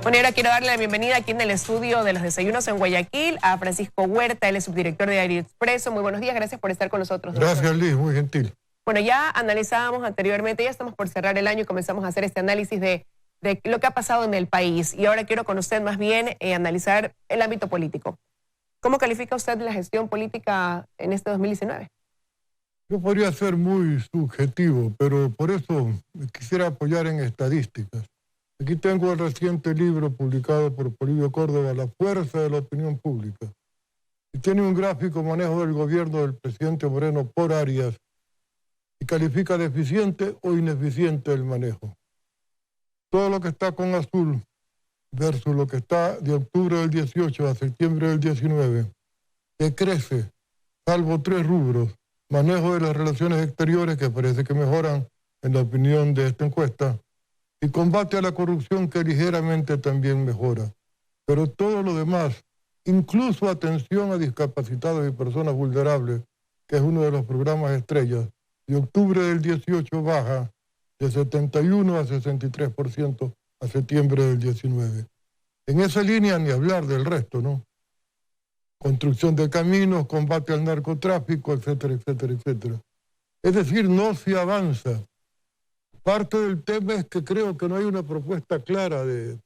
Bueno, y ahora quiero darle la bienvenida aquí en el estudio de los desayunos en Guayaquil a Francisco Huerta, él es subdirector de Diario Expreso. Muy buenos días, gracias por estar con nosotros. Gracias, Liz, muy gentil. Bueno, ya analizábamos anteriormente, ya estamos por cerrar el año y comenzamos a hacer este análisis de lo que ha pasado en el país. Y ahora quiero con usted más bien analizar el ámbito político. ¿Cómo califica usted la gestión política en este 2019? Yo podría ser muy subjetivo, pero por eso quisiera apoyar en estadísticas. Aquí tengo el reciente libro publicado por Polibio Córdoba, La fuerza de la opinión pública. Y tiene un gráfico manejo del gobierno del presidente Moreno por áreas y califica de eficiente o ineficiente el manejo. Todo lo que está con azul versus lo que está de octubre del 18 a septiembre del 19, que crece, salvo 3 rubros, manejo de las relaciones exteriores, que parece que mejoran en la opinión de esta encuesta, y combate a la corrupción, que ligeramente también mejora. Pero todo lo demás, incluso atención a discapacitados y personas vulnerables, que es uno de los programas estrellas, de octubre del 18 baja de 71 a 63% a septiembre del 19. En esa línea ni hablar del resto, ¿no? Construcción de caminos, combate al narcotráfico, etcétera, etcétera, etcétera. Es decir, no se avanza. Parte del tema es que creo que no hay una propuesta clara de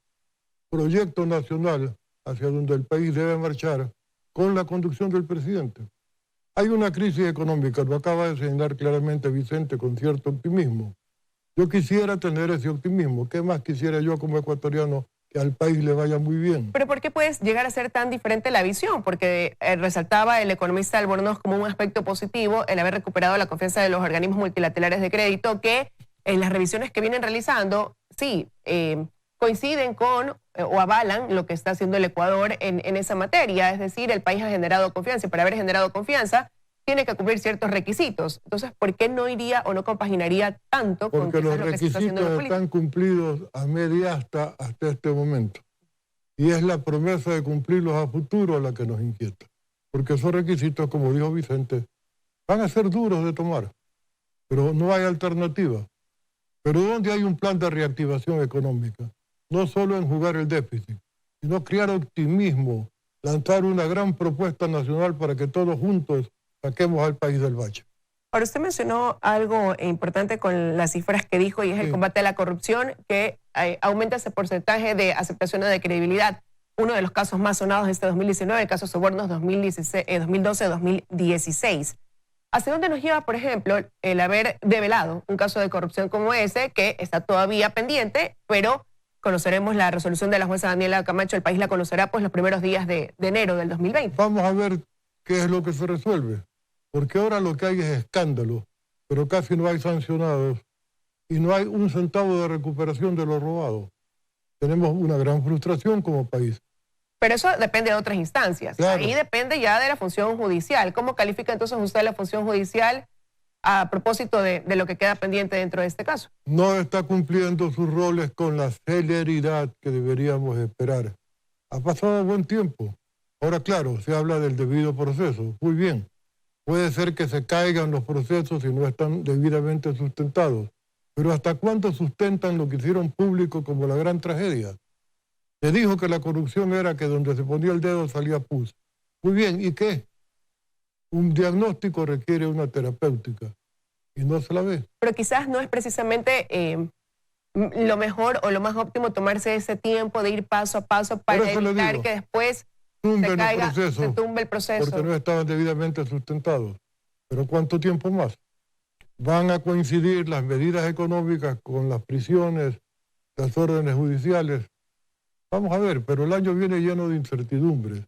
proyecto nacional hacia donde el país debe marchar con la conducción del presidente. Hay una crisis económica, lo acaba de señalar claramente Vicente con cierto optimismo. Yo quisiera tener ese optimismo. ¿Qué más quisiera yo como ecuatoriano? Que al país le vaya muy bien. ¿Pero por qué puede llegar a ser tan diferente la visión? Porque resaltaba el economista Albornoz como un aspecto positivo el haber recuperado la confianza de los organismos multilaterales de crédito, que en las revisiones que vienen realizando, sí, coinciden con o avalan lo que está haciendo el Ecuador en esa materia. Es decir, el país ha generado confianza y para haber generado confianza tiene que cumplir ciertos requisitos. Entonces, ¿por qué no iría o no compaginaría tanto con porque los requisitos están cumplidos a media hasta este momento? Y es la promesa de cumplirlos a futuro la que nos inquieta. Porque esos requisitos, como dijo Vicente, van a ser duros de tomar, pero no hay alternativa. Pero ¿dónde hay un plan de reactivación económica? No solo en jugar el déficit, sino crear optimismo, lanzar una gran propuesta nacional para que todos juntos saquemos al país del bache. Ahora, usted mencionó algo importante con las cifras que dijo, y es el combate a la corrupción, que aumenta ese porcentaje de aceptación o de credibilidad. Uno de los casos más sonados de este 2019, el caso Sobornos 2012-2016. ¿Hacia dónde nos lleva, por ejemplo, el haber develado un caso de corrupción como ese, que está todavía pendiente, pero conoceremos la resolución de la jueza Daniela Camacho, el país la conocerá pues los primeros días de enero del 2020? Vamos a ver qué es lo que se resuelve, porque ahora lo que hay es escándalo, pero casi no hay sancionados y no hay un centavo de recuperación de lo robado. Tenemos una gran frustración como país. Pero eso depende de otras instancias. Claro. Ahí depende ya de la función judicial. ¿Cómo califica entonces usted la función judicial a propósito de lo que queda pendiente dentro de este caso? No está cumpliendo sus roles con la celeridad que deberíamos esperar. Ha pasado buen tiempo. Ahora, claro, se habla del debido proceso. Muy bien. Puede ser que se caigan los procesos si no están debidamente sustentados. Pero ¿hasta cuándo sustentan lo que hicieron público como la gran tragedia? Se dijo que la corrupción era que donde se ponía el dedo salía pus. Muy bien, ¿y qué? Un diagnóstico requiere una terapéutica y no se la ve. Pero quizás no es precisamente lo mejor o lo más óptimo tomarse ese tiempo de ir paso a paso para evitar que después se tumbe el proceso. Porque no estaban debidamente sustentados. Pero ¿cuánto tiempo más? Van a coincidir las medidas económicas con las prisiones, las órdenes judiciales. Vamos a ver, pero el año viene lleno de incertidumbres.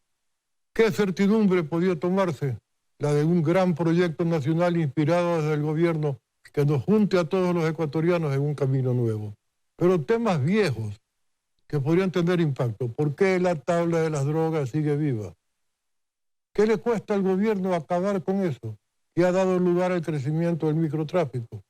¿Qué certidumbre podía tomarse? La de un gran proyecto nacional inspirado desde el gobierno que nos junte a todos los ecuatorianos en un camino nuevo. Pero temas viejos que podrían tener impacto. ¿Por qué la tabla de las drogas sigue viva? ¿Qué le cuesta al gobierno acabar con eso? Y ha dado lugar al crecimiento del microtráfico.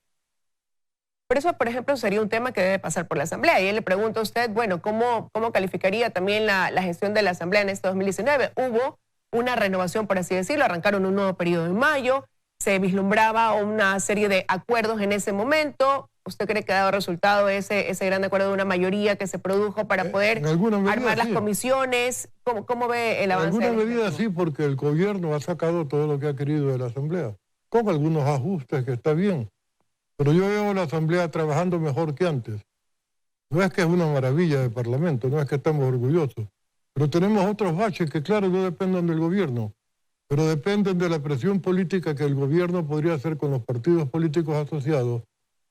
Pero eso, por ejemplo, sería un tema que debe pasar por la Asamblea. Y él le pregunta a usted, bueno, ¿cómo calificaría también la gestión de la Asamblea en este 2019? Hubo una renovación, por así decirlo, arrancaron un nuevo periodo en mayo, se vislumbraba una serie de acuerdos en ese momento. ¿Usted cree que ha dado resultado ese gran acuerdo de una mayoría que se produjo para poder armar las comisiones? ¿Cómo ve el avance? En alguna medida sí, porque el gobierno ha sacado todo lo que ha querido de la Asamblea, con algunos ajustes que está bien. Pero yo veo a la Asamblea trabajando mejor que antes. No es que es una maravilla de Parlamento, no es que estamos orgullosos, pero tenemos otros baches que, claro, no dependen del gobierno, pero dependen de la presión política que el gobierno podría hacer con los partidos políticos asociados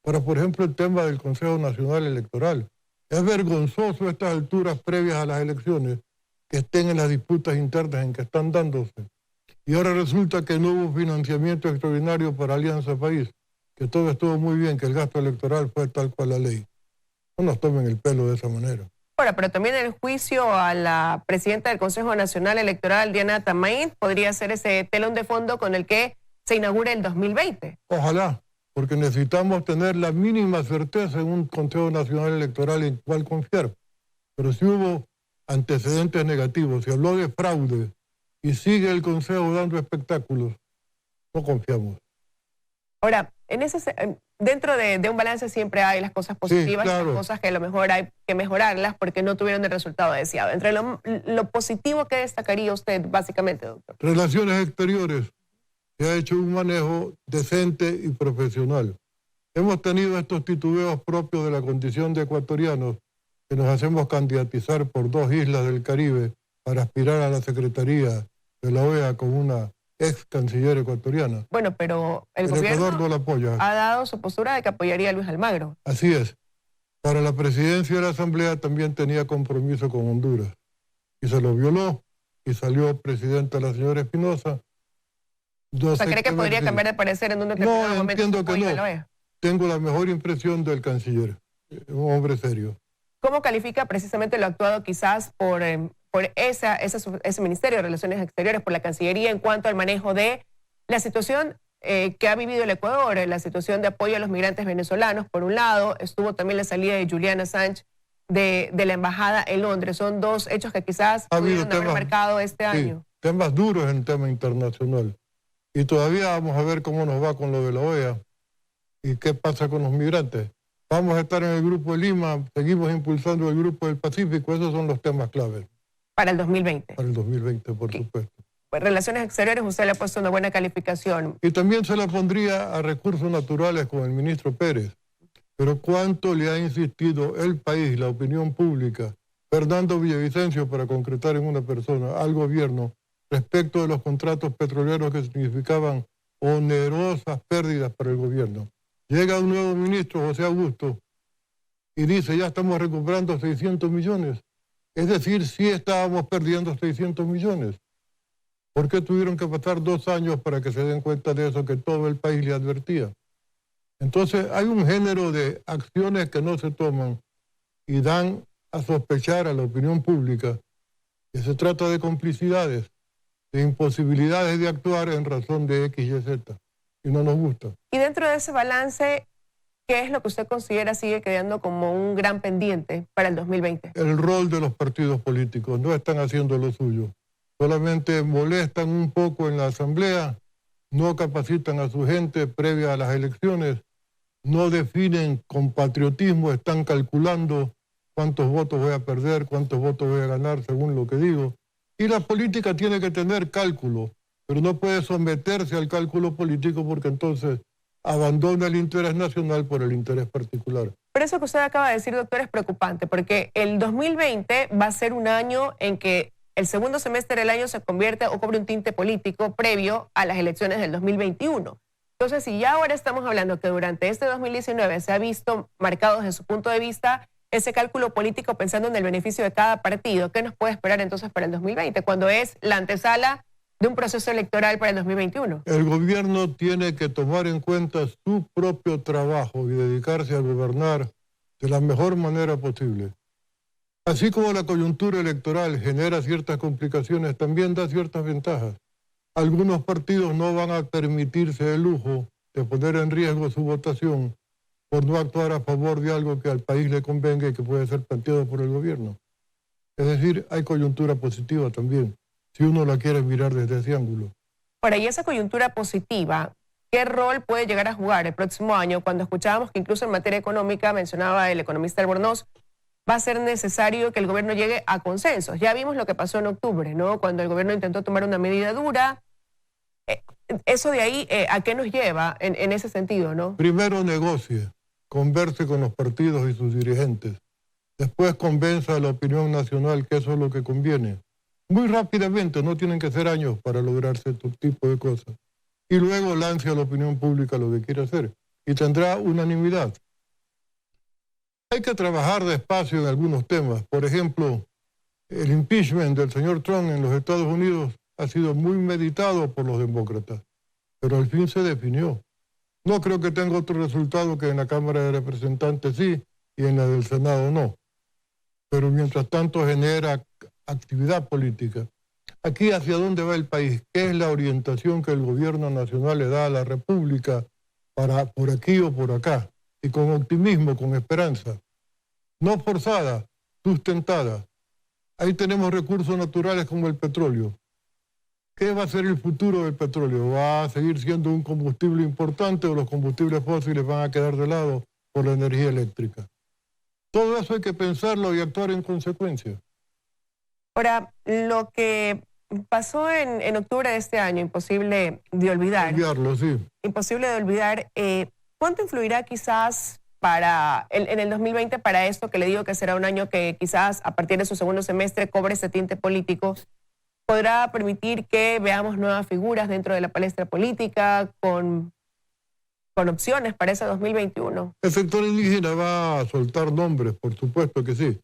para, por ejemplo, el tema del Consejo Nacional Electoral. Es vergonzoso a estas alturas previas a las elecciones que estén en las disputas internas en que están dándose. Y ahora resulta que no hubo financiamiento extraordinario para Alianza País, que todo estuvo muy bien, que el gasto electoral fue tal cual la ley. No nos tomen el pelo de esa manera. Ahora, pero también el juicio a la presidenta del Consejo Nacional Electoral, Diana Tamain, podría ser ese telón de fondo con el que se inaugure el 2020. Ojalá, porque necesitamos tener la mínima certeza en un Consejo Nacional Electoral en cual confiar. Pero si hubo antecedentes negativos, se habló de fraude y sigue el Consejo dando espectáculos, no confiamos. Ahora, dentro de un balance siempre hay las cosas positivas, sí, claro, y las cosas que a lo mejor hay que mejorarlas porque no tuvieron el resultado deseado. Entre lo positivo, ¿qué destacaría usted básicamente, doctor? Relaciones exteriores. Se ha hecho un manejo decente y profesional. Hemos tenido estos titubeos propios de la condición de ecuatorianos que nos hacemos candidatizar por 2 islas del Caribe para aspirar a la Secretaría de la OEA con una ex canciller ecuatoriana. Bueno, pero el gobierno Ecuador no la apoya. Ha dado su postura de que apoyaría a Luis Almagro. Así es. Para la presidencia de la Asamblea también tenía compromiso con Honduras. Y se lo violó y salió presidenta la señora Espinosa. No, o sea, ¿cree que podría cambiar de parecer en un determinado momento? No, entiendo que no. Tengo la mejor impresión del canciller, un hombre serio. ¿Cómo califica precisamente lo actuado quizás por ese Ministerio de Relaciones Exteriores, por la Cancillería, en cuanto al manejo de la situación que ha vivido el Ecuador, la situación de apoyo a los migrantes venezolanos? Por un lado, estuvo también la salida de Julian Assange de la embajada en Londres. Son 2 hechos que quizás pudieron haber marcado este año. Temas duros en el tema internacional. Y todavía vamos a ver cómo nos va con lo de la OEA y qué pasa con los migrantes. Vamos a estar en el Grupo de Lima, seguimos impulsando el Grupo del Pacífico, esos son los temas claves. Para el 2020. Para el 2020, por supuesto. Pues Relaciones Exteriores, usted le ha puesto una buena calificación. Y también se la pondría a Recursos Naturales con el ministro Pérez. Pero cuánto le ha insistido el país, la opinión pública, Fernando Villavicencio, para concretar en una persona, al gobierno, respecto de los contratos petroleros que significaban onerosas pérdidas para el gobierno. Llega un nuevo ministro, José Augusto, y dice, ya estamos recuperando 600 millones. Es decir, sí estábamos perdiendo 600 millones. ¿Por qué tuvieron que pasar 2 años para que se den cuenta de eso que todo el país le advertía? Entonces, hay un género de acciones que no se toman y dan a sospechar a la opinión pública que se trata de complicidades, de imposibilidades de actuar en razón de X y Z, y no nos gusta. Y dentro de ese balance, ¿qué es lo que usted considera sigue quedando como un gran pendiente para el 2020? El rol de los partidos políticos, no están haciendo lo suyo. Solamente molestan un poco en la Asamblea, no capacitan a su gente previa a las elecciones, no definen con patriotismo, están calculando cuántos votos voy a perder, cuántos votos voy a ganar según lo que digo. Y la política tiene que tener cálculo, pero no puede someterse al cálculo político porque entonces abandona el interés nacional por el interés particular. Pero eso que usted acaba de decir, doctor, es preocupante, porque el 2020 va a ser un año en que el segundo semestre del año se convierte o cobre un tinte político previo a las elecciones del 2021. Entonces, si ya ahora estamos hablando que durante este 2019 se ha visto marcado desde su punto de vista ese cálculo político pensando en el beneficio de cada partido, ¿qué nos puede esperar entonces para el 2020, cuando es la antesala de un proceso electoral para el 2021? El gobierno tiene que tomar en cuenta su propio trabajo y dedicarse a gobernar de la mejor manera posible. Así como la coyuntura electoral genera ciertas complicaciones, también da ciertas ventajas. Algunos partidos no van a permitirse el lujo de poner en riesgo su votación por no actuar a favor de algo que al país le convenga y que puede ser planteado por el gobierno. Es decir, hay coyuntura positiva también, si uno la quiere mirar desde ese ángulo. Ahora, y esa coyuntura positiva, ¿Qué rol puede llegar a jugar el próximo año? Cuando escuchábamos que incluso en materia económica, mencionaba el economista Albornoz, va a ser necesario que el gobierno llegue a consensos. Ya vimos lo que pasó en octubre, ¿no? Cuando el gobierno intentó tomar una medida dura. Eso de ahí, ¿a qué nos lleva en ese sentido, no? Primero negocie, converse con los partidos y sus dirigentes. Después convenza a la opinión nacional que eso es lo que conviene. Muy rápidamente, no tienen que ser años para lograrse este tipo de cosas. Y luego lance a la opinión pública lo que quiere hacer. Y tendrá unanimidad. Hay que trabajar despacio en algunos temas. Por ejemplo, el impeachment del señor Trump en los Estados Unidos ha sido muy meditado por los demócratas, pero al fin se definió. No creo que tenga otro resultado que en la Cámara de Representantes sí y en la del Senado no. Pero mientras tanto genera actividad política. Aquí, ¿hacia dónde va el país? ¿Qué es la orientación que el gobierno nacional le da a la República para por aquí o por acá? Y con optimismo, con esperanza. No forzada, sustentada. Ahí tenemos recursos naturales como el petróleo. ¿Qué va a ser el futuro del petróleo? ¿Va a seguir siendo un combustible importante o los combustibles fósiles van a quedar de lado por la energía eléctrica? Todo eso hay que pensarlo y actuar en consecuencia. Ahora, lo que pasó en octubre de este año, imposible de olvidar. Olvidarlo, sí. Imposible de olvidar. ¿Cuánto influirá quizás en el 2020 para esto que le digo que será un año que quizás a partir de su segundo semestre cobre ese tinte político? ¿Podrá permitir que veamos nuevas figuras dentro de la palestra política con opciones para ese 2021? El sector indígena va a soltar nombres, por supuesto que sí.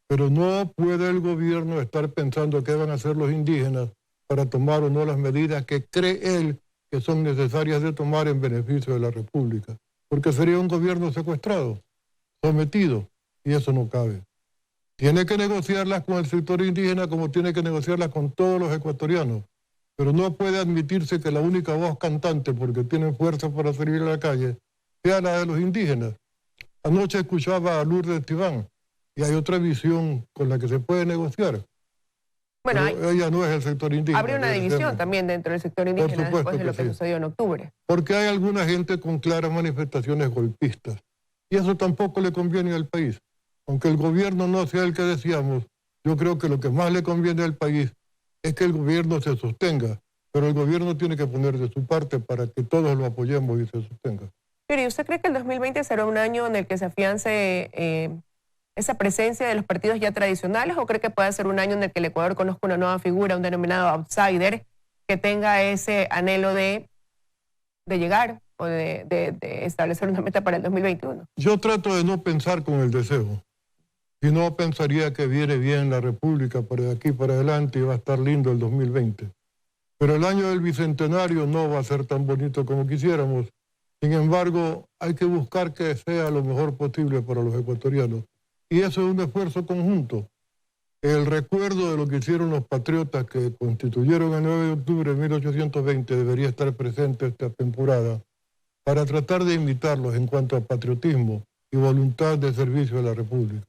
Pero no puede el gobierno estar pensando qué van a hacer los indígenas para tomar o no las medidas que cree él que son necesarias de tomar en beneficio de la República. Porque sería un gobierno secuestrado, sometido, y eso no cabe. Tiene que negociarlas con el sector indígena como tiene que negociarlas con todos los ecuatorianos. Pero no puede admitirse que la única voz cantante, porque tienen fuerza para salir a la calle, sea la de los indígenas. Anoche escuchaba a Lourdes Tibán. Y hay otra visión con la que se puede negociar. Bueno, ella no es el sector indígena. Habría una división también dentro del sector indígena después de lo que sucedió en octubre. Porque hay alguna gente con claras manifestaciones golpistas. Y eso tampoco le conviene al país. Aunque el gobierno no sea el que decíamos, yo creo que lo que más le conviene al país es que el gobierno se sostenga. Pero el gobierno tiene que poner de su parte para que todos lo apoyemos y se sostenga. Pero ¿y usted cree que el 2020 será un año en el que se afiance esa presencia de los partidos ya tradicionales, o cree que puede ser un año en el que el Ecuador conozca una nueva figura, un denominado outsider, que tenga ese anhelo de llegar o de establecer una meta para el 2021? Yo trato de no pensar con el deseo. Si no, pensaría que viene bien la República para de aquí para adelante y va a estar lindo el 2020. Pero el año del Bicentenario no va a ser tan bonito como quisiéramos. Sin embargo, hay que buscar que sea lo mejor posible para los ecuatorianos. Y eso es un esfuerzo conjunto. El recuerdo de lo que hicieron los patriotas que constituyeron el 9 de octubre de 1820 debería estar presente esta temporada para tratar de imitarlos en cuanto a patriotismo y voluntad de servicio a la República.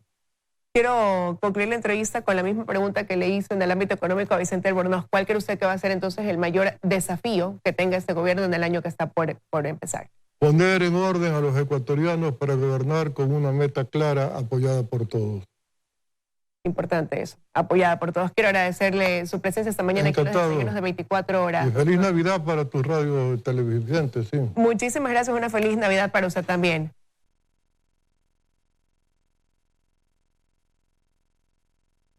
Quiero concluir la entrevista con la misma pregunta que le hizo en el ámbito económico a Vicente Albornoz. ¿Cuál cree usted que va a ser entonces el mayor desafío que tenga este gobierno en el año que está por empezar? Poner en orden a los ecuatorianos para gobernar con una meta clara, apoyada por todos. Importante eso, apoyada por todos. Quiero agradecerle su presencia esta mañana aquí en los desayunos de 24 horas. Y feliz Navidad para tus radios televidentes, sí. Muchísimas gracias, una feliz Navidad para usted también.